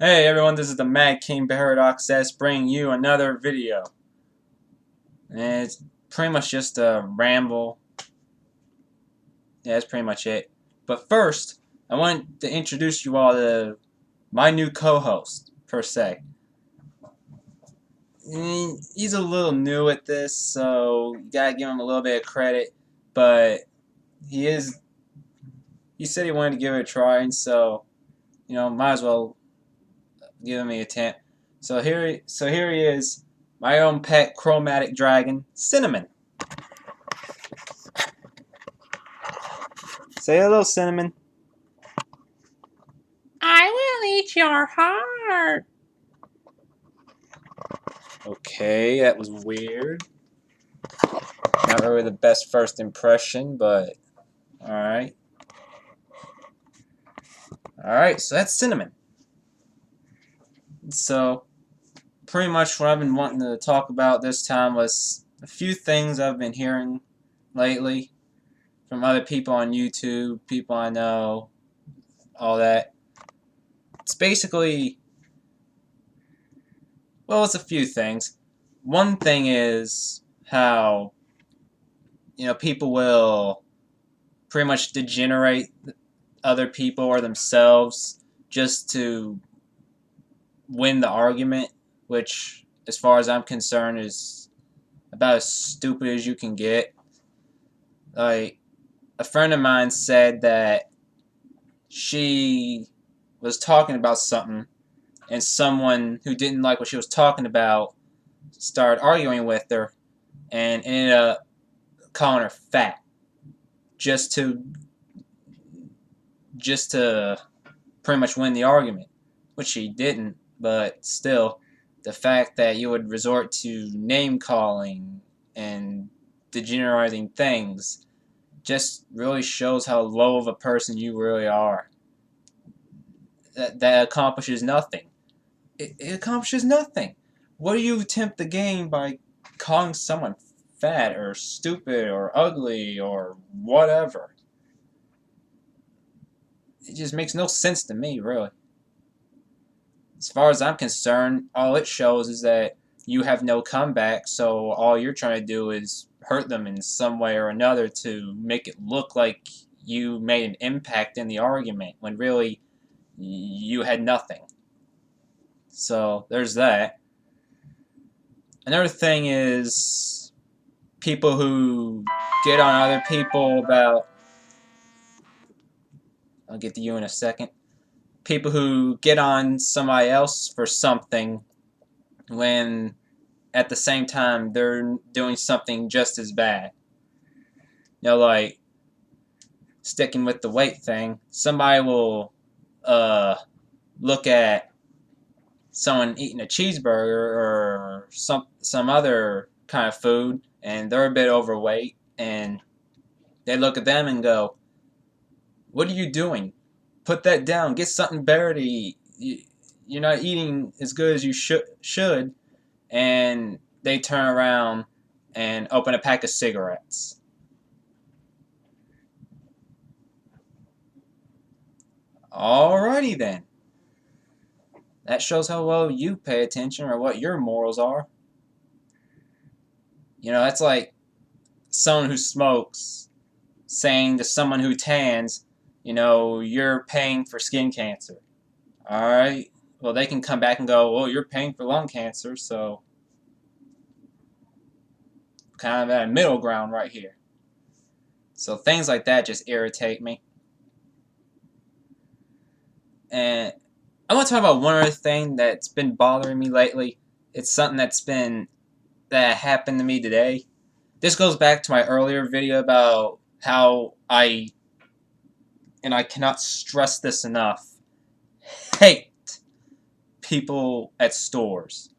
Hey everyone, this is the Mad King Paradox S bringing you another video. And it's pretty much just a ramble. Yeah, that's pretty much it. But first, I want to introduce you all to my new co-host, per se. He's a little new at this, so you gotta give him a little bit of credit. But he is. He said he wanted to give it a try, and so might as well give me a attempt. So here he is, my own pet chromatic dragon, Cinnamon. Say hello, Cinnamon. I will eat your heart. Okay, that was weird. Not really the best first impression, but alright. Alright, so that's Cinnamon. So, pretty much what I've been wanting to talk about this time was a few things I've been hearing lately from other people on YouTube, people I know, all that. It's basically, well, it's a few things. One thing is how, people will pretty much degenerate other people or themselves just to win the argument, which, as far as I'm concerned, is about as stupid as you can get. Like, a friend of mine said that she was talking about something, and someone who didn't like what she was talking about started arguing with her and ended up calling her fat just to pretty much win the argument, which she didn't. But still, the fact that you would resort to name calling and degenerating things just really shows how low of a person you really are. That accomplishes nothing. It accomplishes nothing. What do you attempt to gain by calling someone fat or stupid or ugly or whatever? It just makes no sense to me, really. As far as I'm concerned, all it shows is that you have no comeback, so all you're trying to do is hurt them in some way or another to make it look like you made an impact in the argument, when really you had nothing. So there's that. Another thing is people who get on other people about... I'll get to you in a second. People who get on somebody else for something when at the same time they're doing something just as bad. Like, sticking with the weight thing, somebody will look at someone eating a cheeseburger or some other kind of food, and they're a bit overweight, and they look at them and go, "What are you doing? Put that down. Get something better to eat. You're not eating as good as you should." And they turn around and open a pack of cigarettes. Alrighty then. That shows how well you pay attention or what your morals are. That's like someone who smokes saying to someone who tans, you're paying for skin cancer. Alright? Well, they can come back and go, well, you're paying for lung cancer, so kind of at a middle ground right here. So things like that just irritate me. And I want to talk about one other thing that's been bothering me lately. It's something that happened to me today. This goes back to my earlier video about how and I cannot stress this enough, hate people at stores.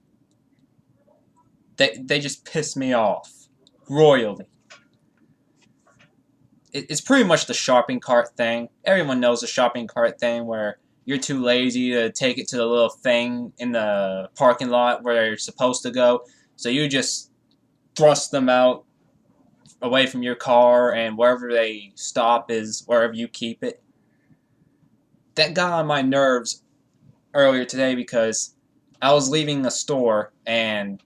They just piss me off royally. It's pretty much the shopping cart thing. Everyone knows the shopping cart thing where you're too lazy to take it to the little thing in the parking lot where you're supposed to go, so you just thrust them out away from your car, and wherever they stop is wherever you keep it. That got on my nerves earlier today because I was leaving a store and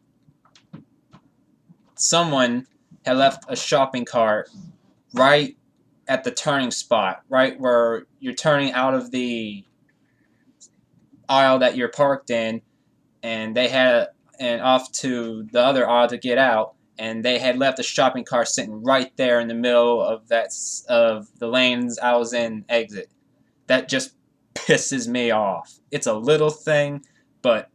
someone had left a shopping cart right at the turning spot, right where you're turning out of the aisle that you're parked in, and they had and off to the other aisle to get out, and they had left a shopping cart sitting right there in the middle of of the lanes I was in exit. That just pisses me off. It's a little thing, but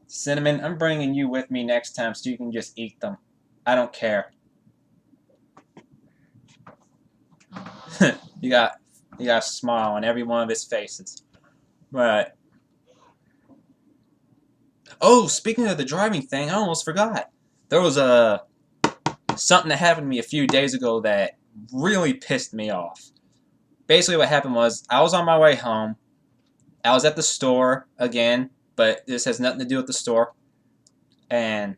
Cinnamon, I'm bringing you with me next time so you can just eat them. I don't care. you got a smile on every one of his faces. Right. Oh, speaking of the driving thing, I almost forgot. There was something that happened to me a few days ago that really pissed me off. Basically what happened was I was on my way home. I was at the store again, but this has nothing to do with the store. And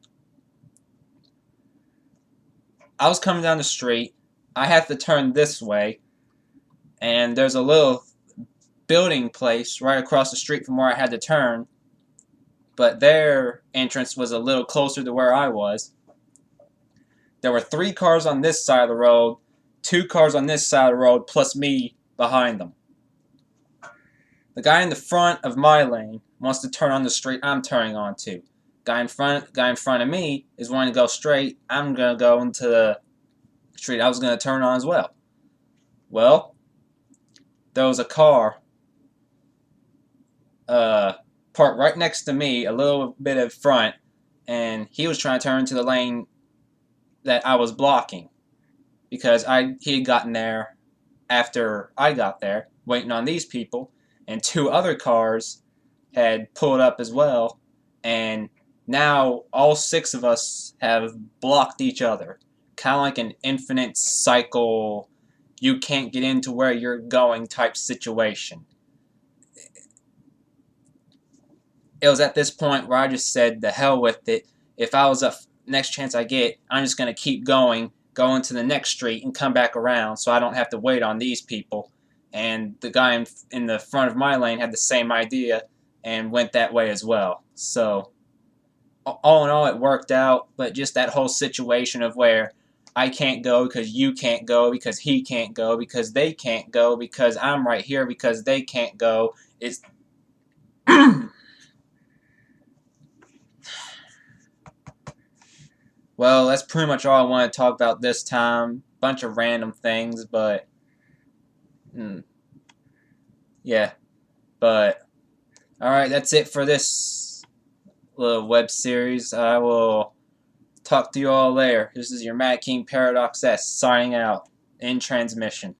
I was coming down the street. I had to turn this way, and there's a little building place right across the street from where I had to turn, but their entrance was a little closer to where I was. There were 3 cars on this side of the road, 2 cars on this side of the road, plus me behind them. The guy in the front of my lane wants to turn on the street I'm turning onto. Guy in front of me is wanting to go straight. I'm gonna go into the street I was gonna turn on as well. Well, there was a car parked right next to me, a little bit in front, and he was trying to turn into the lane that I was blocking because he had gotten there after I got there, waiting on these people, and 2 other cars had pulled up as well, and now all 6 of us have blocked each other. Kind of like an infinite cycle, you can't get into where you're going type situation. It was at this point where I just said, the hell with it. If I was next chance I get, I'm just going to keep going to the next street and come back around so I don't have to wait on these people. And the guy in the front of my lane had the same idea and went that way as well. So, all in all, it worked out, but just that whole situation of where I can't go because you can't go, because he can't go, because they can't go, because I'm right here, because they can't go, is... Well, that's pretty much all I want to talk about this time. Bunch of random things, but... yeah. But... alright, that's it for this little web series. I will talk to you all later. This is your Mad King Paradox S signing out in transmission.